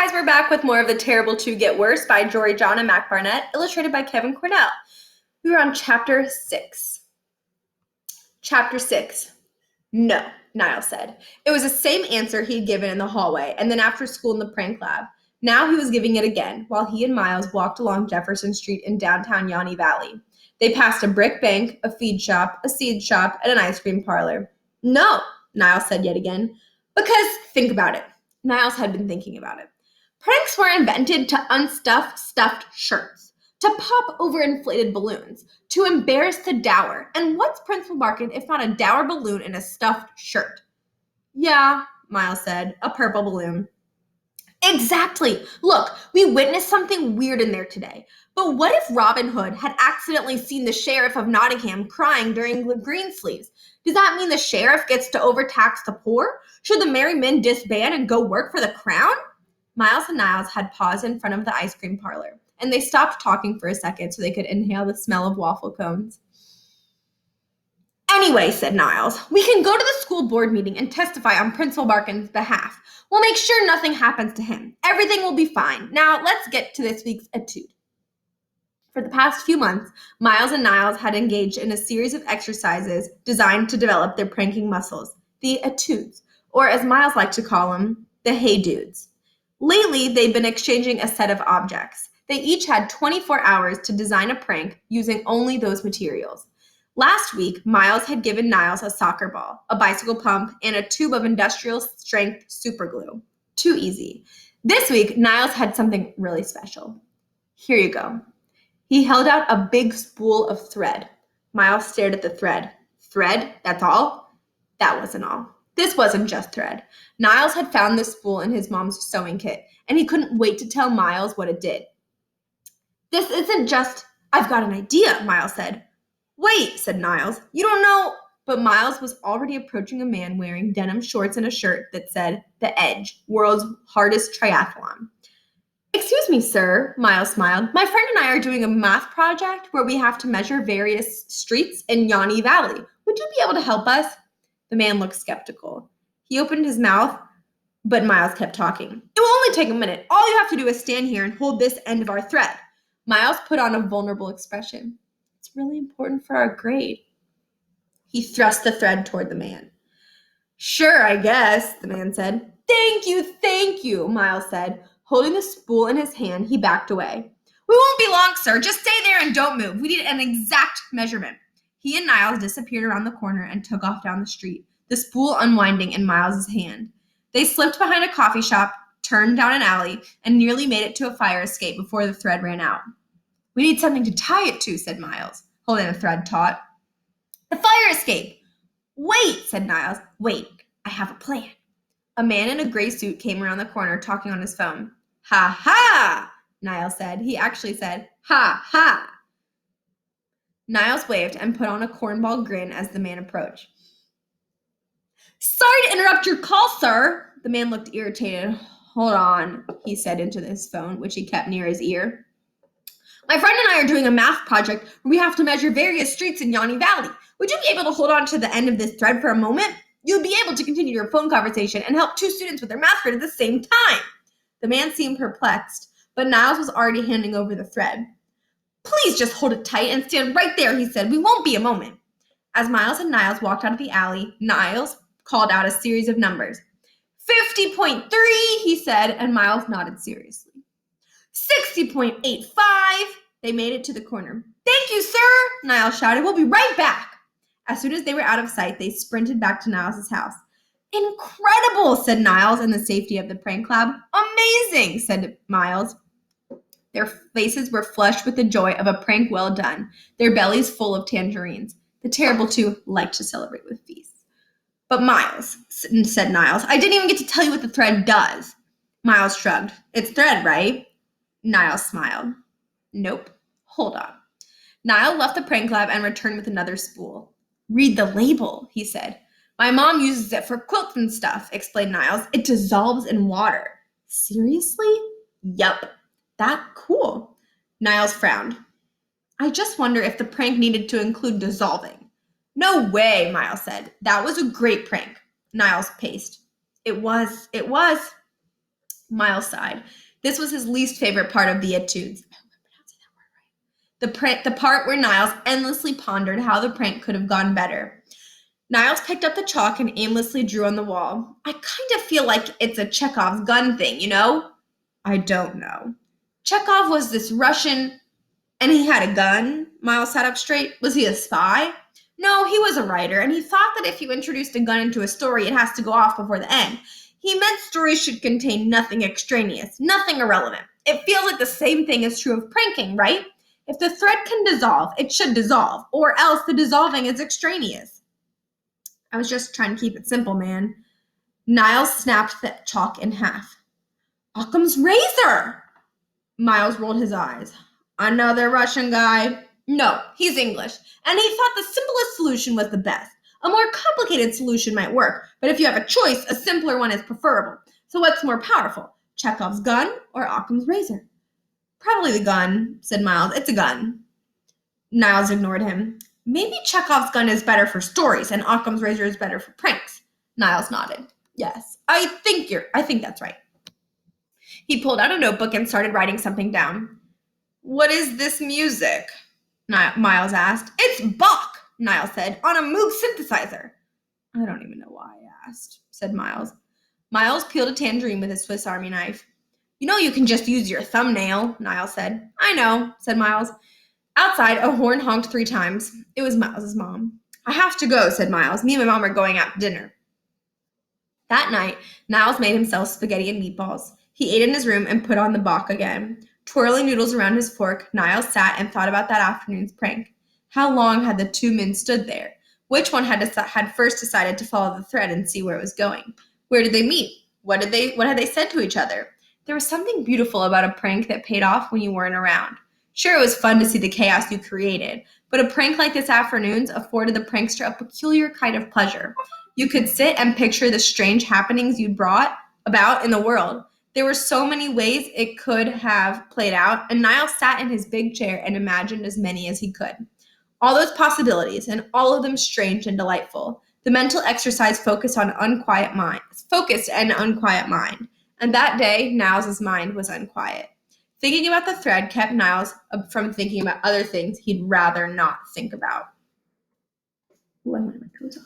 guys, we're back with more of The Terrible Two Get Worse by Jory, John, and Mac Barnett, illustrated by Kevin Cornell. We were on Chapter 6. Chapter 6. No, Niles said. It was the same answer he had given in the hallway and then after school in the prank lab. Now he was giving it again while he and Miles walked along Jefferson Street in downtown Yanni Valley. They passed a brick bank, a feed shop, a seed shop, and an ice cream parlor. No, Niles said yet again. Because think about it. Niles had been thinking about it. Pranks were invented to unstuff stuffed shirts, to pop overinflated balloons, to embarrass the dour. And what's Principal Barkin if not a dour balloon in a stuffed shirt? Yeah, Miles said, a purple balloon. Exactly. Look, we witnessed something weird in there today. But what if Robin Hood had accidentally seen the sheriff of Nottingham crying during the Greensleeves? Does that mean the sheriff gets to overtax the poor? Should the merry men disband and go work for the crown? Miles and Niles had paused in front of the ice cream parlor, and they stopped talking for a second so they could inhale the smell of waffle cones. Anyway, said Niles, we can go to the school board meeting and testify on Principal Barkin's behalf. We'll make sure nothing happens to him. Everything will be fine. Now, let's get to this week's etude. For the past few months, Miles and Niles had engaged in a series of exercises designed to develop their pranking muscles, the etudes, or as Miles liked to call them, the hey dudes. Lately, they'd been exchanging a set of objects. They each had 24 hours to design a prank using only those materials. Last week, Miles had given Niles a soccer ball, a bicycle pump, and a tube of industrial-strength superglue. Too easy. This week, Niles had something really special. Here you go. He held out a big spool of thread. Miles stared at the thread. Thread? That's all? That wasn't all. This wasn't just thread. Niles had found this spool in his mom's sewing kit, and he couldn't wait to tell Miles what it did. This isn't just, I've got an idea, Miles said. Wait, said Niles. You don't know. But Miles was already approaching a man wearing denim shorts and a shirt that said, The Edge, world's hardest triathlon. Excuse me, sir, Miles smiled. My friend and I are doing a math project where we have to measure various streets in Yanni Valley. Would you be able to help us? The man looked skeptical. He opened his mouth, but Miles kept talking. It will only take a minute. All you have to do is stand here and hold this end of our thread. Miles put on a vulnerable expression. It's really important for our grade. He thrust the thread toward the man. Sure, I guess, the man said. Thank you, Miles said. Holding the spool in his hand, he backed away. We won't be long, sir. Just stay there and don't move. We need an exact measurement. He and Niles disappeared around the corner and took off down the street, the spool unwinding in Miles's hand. They slipped behind a coffee shop, turned down an alley, and nearly made it to a fire escape before the thread ran out. We need something to tie it to, said Miles, holding the thread taut. The fire escape! Wait, said Niles. Wait, I have a plan. A man in a gray suit came around the corner talking on his phone. Ha ha, Niles said. He actually said, ha ha. Niles waved and put on a cornball grin as the man approached. Sorry to interrupt your call, sir. The man looked irritated. Hold on, he said into his phone, which he kept near his ear. My friend and I are doing a math project where we have to measure various streets in Yanni Valley. Would you be able to hold on to the end of this thread for a moment? You'll be able to continue your phone conversation and help two students with their math grid at the same time. The man seemed perplexed, but Niles was already handing over the thread. Please just hold it tight and stand right there, he said. We won't be a moment. As Miles and Niles walked out of the alley, Niles called out a series of numbers. 50.3, he said, and Miles nodded seriously. 60.85. They made it to the corner. Thank you, sir, Niles shouted. We'll be right back. As soon as they were out of sight, they sprinted back to Niles' house. Incredible, said Niles in the safety of the prank lab. Amazing, said Miles. Their faces were flushed with the joy of a prank well done, their bellies full of tangerines. The terrible two liked to celebrate with feasts. But Miles, said Niles, I didn't even get to tell you what the thread does. Miles shrugged. It's thread, right? Niles smiled. Nope. Hold on. Niles left the prank lab and returned with another spool. Read the label, he said. My mom uses it for quilts and stuff, explained Niles. It dissolves in water. Seriously? Yup. That cool. Niles frowned. I just wonder if the prank needed to include dissolving. No way, Miles said. That was a great prank. Niles paced. It was. Miles sighed. This was his least favorite part of the etudes. I hope I'm pronouncing that word right. The part where Niles endlessly pondered how the prank could have gone better. Niles picked up the chalk and aimlessly drew on the wall. I kind of feel like it's a Chekhov's gun thing, you know? I don't know. Chekhov was this Russian, and he had a gun. Miles sat up straight. Was he a spy? No, he was a writer, and he thought that if you introduced a gun into a story, it has to go off before the end. He meant stories should contain nothing extraneous, nothing irrelevant. It feels like the same thing is true of pranking, right? If the thread can dissolve, it should dissolve, or else the dissolving is extraneous. I was just trying to keep it simple, man. Niles snapped the chalk in half. Occam's razor! Miles rolled his eyes. Another Russian guy? No, he's English, and he thought the simplest solution was the best. A more complicated solution might work, but if you have a choice, a simpler one is preferable. So what's more powerful, Chekhov's gun or Occam's razor? Probably the gun, said Miles. It's a gun. Niles ignored him. Maybe Chekhov's gun is better for stories and Occam's razor is better for pranks. Niles nodded. Yes, I think that's right. He pulled out a notebook and started writing something down. What is this music? Miles asked. It's Bach, Niles said, on a Moog synthesizer. I don't even know why I asked, said Miles. Miles peeled a tangerine with his Swiss Army knife. You know you can just use your thumbnail, Niles said. I know, said Miles. Outside, a horn honked 3 times. It was Miles's mom. I have to go, said Miles. Me and my mom are going out to dinner. That night, Niles made himself spaghetti and meatballs. He ate in his room and put on the Bach again. Twirling noodles around his fork, Niles sat and thought about that afternoon's prank. How long had the 2 men stood there? Which one had first decided to follow the thread and see where it was going? Where did they meet? What had they said to each other? There was something beautiful about a prank that paid off when you weren't around. Sure, it was fun to see the chaos you created, but a prank like this afternoon's afforded the prankster a peculiar kind of pleasure. You could sit and picture the strange happenings you'd brought about in the world. There were so many ways it could have played out, and Niles sat in his big chair and imagined as many as he could. All those possibilities, and all of them strange and delightful. The mental exercise focused and unquiet mind. And that day, Niles' mind was unquiet. Thinking about the thread kept Niles from thinking about other things he'd rather not think about. Ooh, I want my toes off.